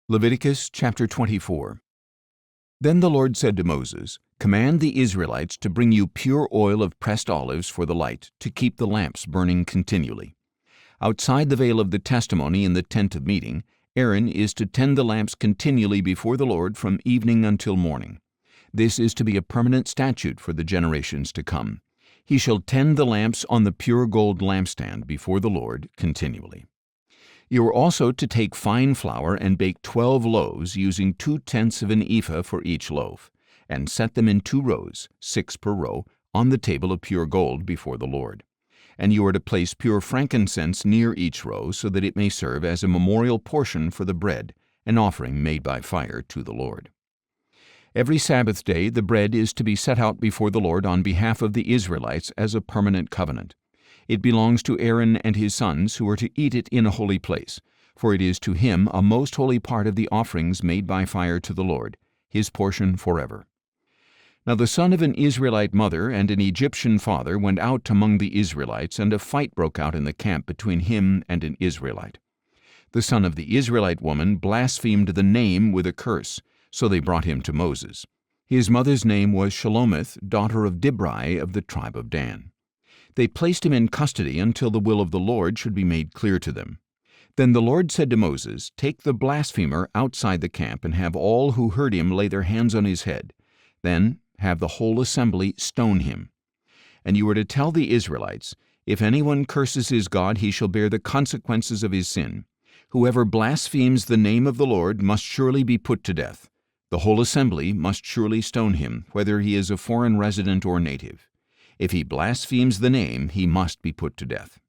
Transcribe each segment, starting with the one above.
Leviticus chapter 24. Then the Lord said to Moses, "Command the Israelites to bring you pure oil of pressed olives for the light, to keep the lamps burning continually. Outside the veil of the testimony in the tent of meeting, Aaron is to tend the lamps continually before the Lord from evening until morning. This is to be a permanent statute for the generations to come. He shall tend the lamps on the pure gold lampstand before the Lord continually. You are also to take fine flour and bake 12 loaves, using 2/10 of an ephah for each loaf, and set them in 2 rows, 6 per row, on the table of pure gold before the Lord. And you are to place pure frankincense near each row, so that it may serve as a memorial portion for the bread, an offering made by fire to the Lord. Every Sabbath day the bread is to be set out before the Lord on behalf of the Israelites as a permanent covenant. It belongs to Aaron and his sons, who are to eat it in a holy place, for it is to him a most holy part of the offerings made by fire to the Lord, his portion forever. Now the son of an Israelite mother and an Egyptian father went out among the Israelites, and a fight broke out in the camp between him and an Israelite. The son of the Israelite woman blasphemed the name with a curse, so they brought him to Moses. His mother's name was Shelomith, daughter of Dibri of the tribe of Dan. They placed him in custody until the will of the Lord should be made clear to them. Then the Lord said to Moses, "Take the blasphemer outside the camp, and have all who heard him lay their hands on his head. Then have the whole assembly stone him. And you are to tell the Israelites, if anyone curses his God, he shall bear the consequences of his sin. Whoever blasphemes the name of the Lord must surely be put to death. The whole assembly must surely stone him, whether he is a foreign resident or native. If he blasphemes the name, he must be put to death.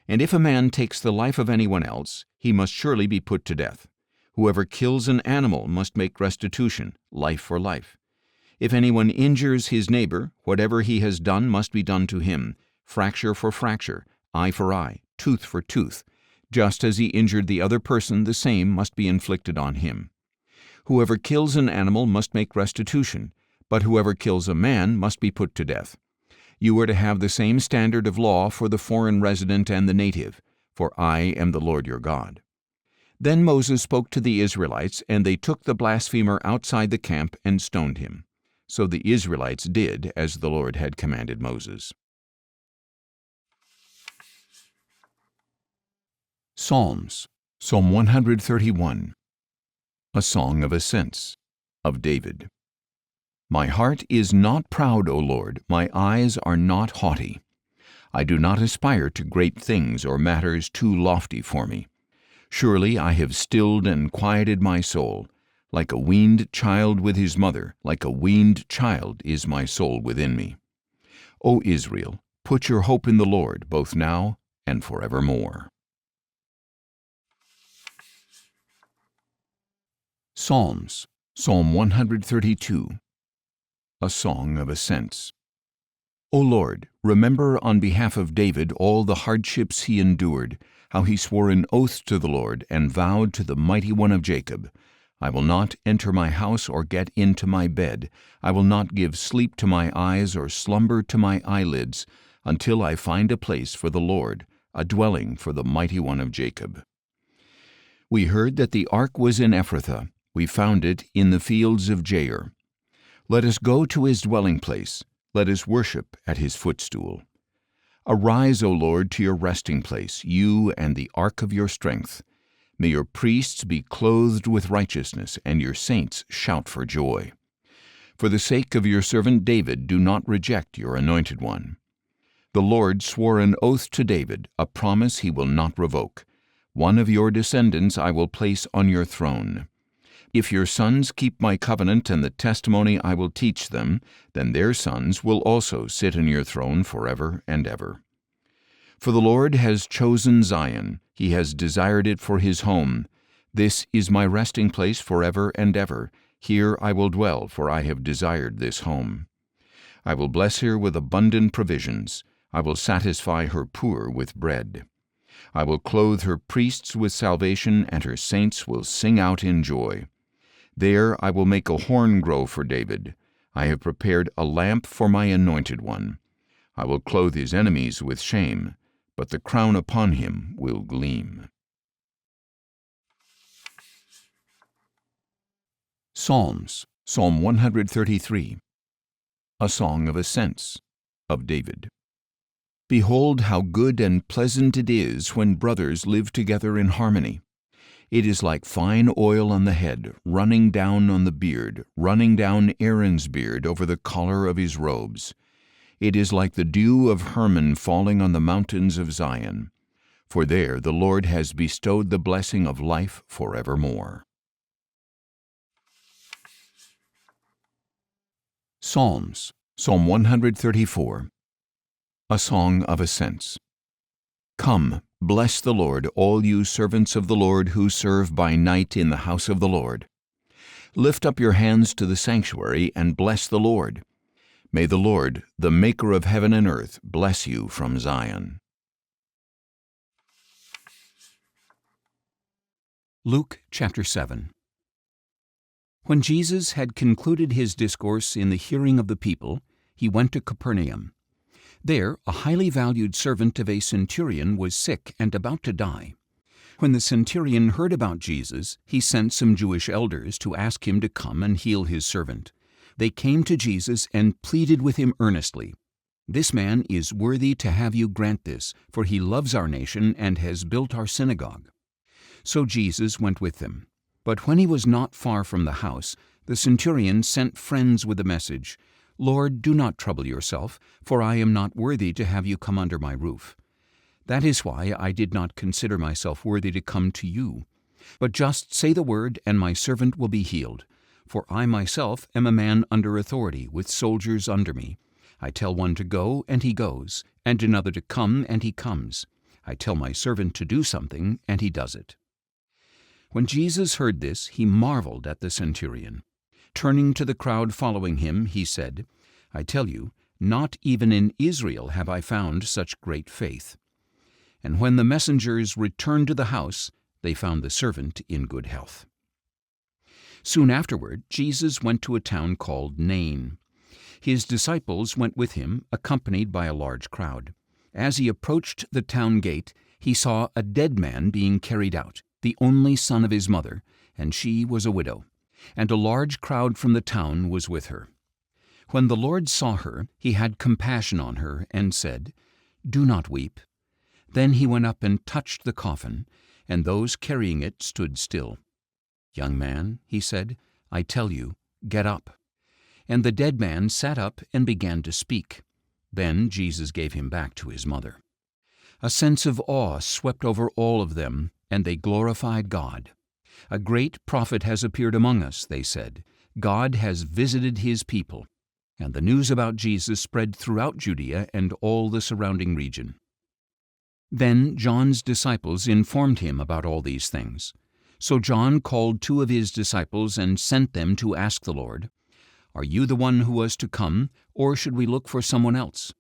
And if a man takes the life of anyone else, he must surely be put to death. Whoever kills an animal must make restitution, life for life. If anyone injures his neighbor, whatever he has done must be done to him, fracture for fracture, eye for eye, tooth for tooth. Just as he injured the other person, the same must be inflicted on him. Whoever kills an animal must make restitution, but whoever kills a man must be put to death. You are to have the same standard of law for the foreign resident and the native, for I am the Lord your God." Then Moses spoke to the Israelites, and they took the blasphemer outside the camp and stoned him. So the Israelites did as the Lord had commanded Moses. Psalms. Psalm 131. A Song of Ascents, of David. My heart is not proud, O Lord, my eyes are not haughty. I do not aspire to great things or matters too lofty for me. Surely I have stilled and quieted my soul. Like a weaned child with his mother, like a weaned child is my soul within me. O Israel, put your hope in the Lord, both now and forevermore. Psalms. Psalm 132. A Song of Ascents. O Lord, remember on behalf of David all the hardships he endured, how he swore an oath to the Lord and vowed to the Mighty One of Jacob, I will not enter my house or get into my bed. I will not give sleep to my eyes or slumber to my eyelids, until I find a place for the Lord, a dwelling for the Mighty One of Jacob. We heard that the ark was in Ephrathah. We found it in the fields of Jair. Let us go to his dwelling place. Let us worship at his footstool. Arise, O Lord, to your resting place, you and the ark of your strength. May your priests be clothed with righteousness, and your saints shout for joy. For the sake of your servant David, do not reject your anointed one. The Lord swore an oath to David, a promise he will not revoke. One of your descendants I will place on your throne. If your sons keep my covenant and the testimony I will teach them, then their sons will also sit on your throne forever and ever. For the Lord has chosen Zion, he has desired it for his home. This is my resting place forever and ever. Here I will dwell, for I have desired this home. I will bless her with abundant provisions. I will satisfy her poor with bread. I will clothe her priests with salvation, and her saints will sing out in joy. There I will make a horn grow for David. I have prepared a lamp for my anointed one. I will clothe his enemies with shame, but the crown upon him will gleam. Psalms, Psalm 133, a song of ascents, of David. Behold how good and pleasant it is when brothers live together in harmony. It is like fine oil on the head, running down on the beard, running down Aaron's beard over the collar of his robes. It is like the dew of Hermon falling on the mountains of Zion. For there the Lord has bestowed the blessing of life forevermore. Psalms, Psalm 134, a song of ascents. Come, bless the Lord, all you servants of the Lord who serve by night in the house of the Lord. Lift up your hands to the sanctuary and bless the Lord. May the Lord, the maker of heaven and earth, bless you from Zion. Luke chapter 7. When Jesus had concluded his discourse in the hearing of the people, he went to Capernaum. There a highly valued servant of a centurion was sick and about to die. When the centurion heard about Jesus, he sent some Jewish elders to ask him to come and heal his servant. They came to Jesus and pleaded with him earnestly, "This man is worthy to have you grant this, for he loves our nation and has built our synagogue." So Jesus went with them. But when he was not far from the house, the centurion sent friends with the message, "Lord, do not trouble yourself, for I am not worthy to have you come under my roof. That is why I did not consider myself worthy to come to you. But just say the word, and my servant will be healed. For I myself am a man under authority, with soldiers under me. I tell one to go, and he goes, and another to come, and he comes. I tell my servant to do something, and he does it." When Jesus heard this, he marveled at the centurion. Turning to the crowd following him, he said, "I tell you, not even in Israel have I found such great faith." And when the messengers returned to the house, they found the servant in good health. Soon afterward, Jesus went to a town called Nain. His disciples went with him, accompanied by a large crowd. As he approached the town gate, he saw a dead man being carried out, the only son of his mother, and she was a widow, and a large crowd from the town was with her. When the Lord saw her, he had compassion on her and said, "Do not weep." Then he went up and touched the coffin, and those carrying it stood still. "Young man," he said, "I tell you, get up." And the dead man sat up and began to speak. Then Jesus gave him back to his mother. A sense of awe swept over all of them, and they glorified God. "A great prophet has appeared among us," they said. "God has visited his people." And the news about Jesus spread throughout Judea and all the surrounding region. Then John's disciples informed him about all these things. So John called 2 of his disciples and sent them to ask the Lord, "Are you the one who was to come, or should we look for someone else?"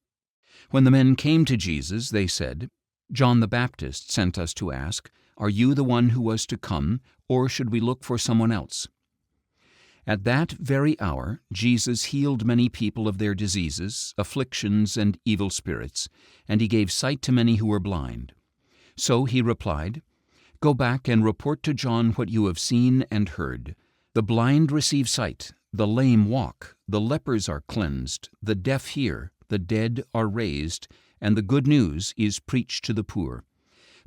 When the men came to Jesus, they said, "John the Baptist sent us to ask, 'Are you the one who was to come, or should we look for someone else?'" At that very hour, Jesus healed many people of their diseases, afflictions, and evil spirits, and he gave sight to many who were blind. So he replied, "Go back and report to John what you have seen and heard. The blind receive sight, the lame walk, the lepers are cleansed, the deaf hear, the dead are raised, and the good news is preached to the poor.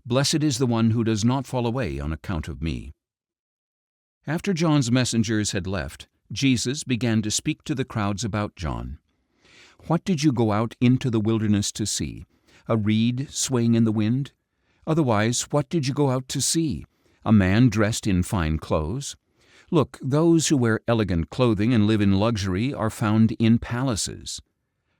Blessed is the one who does not fall away on account of me." After John's messengers had left, Jesus began to speak to the crowds about John. "What did you go out into the wilderness to see? A reed swaying in the wind? Otherwise, what did you go out to see? A man dressed in fine clothes? Look, those who wear elegant clothing and live in luxury are found in palaces.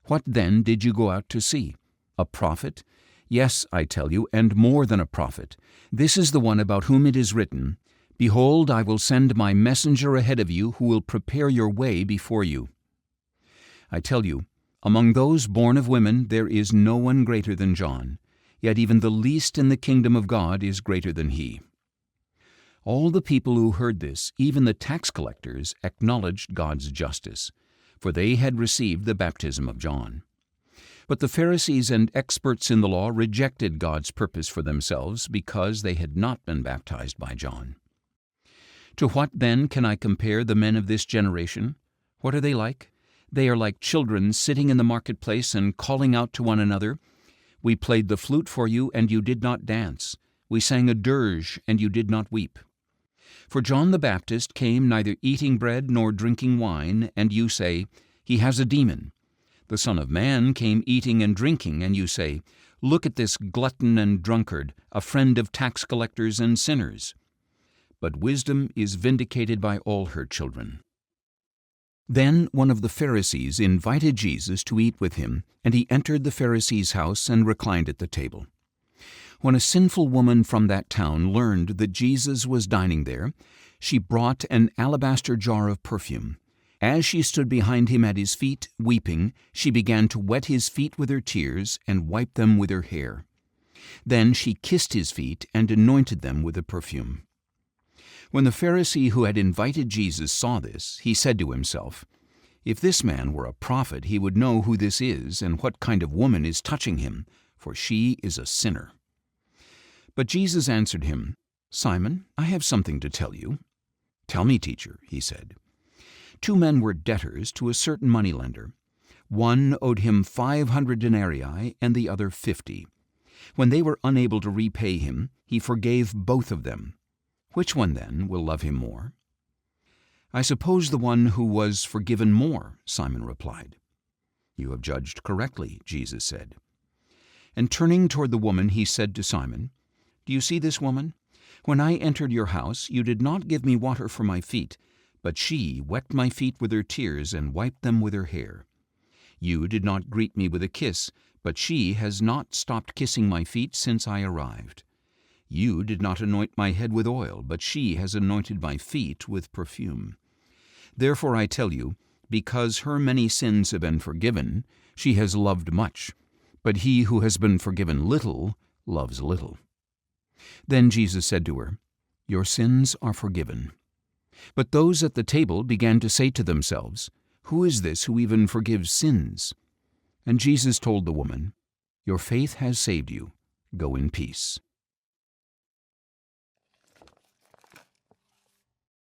What then did you go out to see? A prophet? Yes, I tell you, and more than a prophet. This is the one about whom it is written, 'Behold, I will send my messenger ahead of you who will prepare your way before you.' I tell you, among those born of women there is no one greater than John, yet even the least in the kingdom of God is greater than he." All the people who heard this, even the tax collectors, acknowledged God's justice, for they had received the baptism of John. But the Pharisees and experts in the law rejected God's purpose for themselves because they had not been baptized by John. To what then can I compare the men of this generation? What are they like? They are like children sitting in the marketplace and calling out to one another, 'We played the flute for you, and you did not dance. We sang a dirge, and you did not weep.' For John the Baptist came neither eating bread nor drinking wine, and you say, 'He has a demon.' The Son of Man came eating and drinking, and you say, 'Look at this glutton and drunkard, a friend of tax collectors and sinners.' But wisdom is vindicated by all her children." Then one of the Pharisees invited Jesus to eat with him, and he entered the Pharisee's house and reclined at the table. When a sinful woman from that town learned that Jesus was dining there, she brought an alabaster jar of perfume. As she stood behind him at his feet, weeping, she began to wet his feet with her tears and wipe them with her hair. Then she kissed his feet and anointed them with the perfume. When the Pharisee who had invited Jesus saw this, he said to himself, "If this man were a prophet, he would know who this is and what kind of woman is touching him, for she is a sinner." But Jesus answered him, "Simon, I have something to tell you." "Tell me, teacher," he said. 2 men were debtors to a certain moneylender. One owed him 500 denarii and the other 50. When they were unable to repay him, he forgave both of them. Which one, then, will love him more?" "I suppose the one who was forgiven more," Simon replied. "You have judged correctly," Jesus said. And turning toward the woman, he said to Simon, "Do you see this woman? When I entered your house, you did not give me water for my feet, but she wet my feet with her tears and wiped them with her hair. You did not greet me with a kiss, but she has not stopped kissing my feet since I arrived. You did not anoint my head with oil, but she has anointed my feet with perfume. Therefore I tell you, because her many sins have been forgiven, she has loved much, but he who has been forgiven little loves little." Then Jesus said to her, "Your sins are forgiven." But those at the table began to say to themselves, "Who is this who even forgives sins?" And Jesus told the woman, "Your faith has saved you. Go in peace."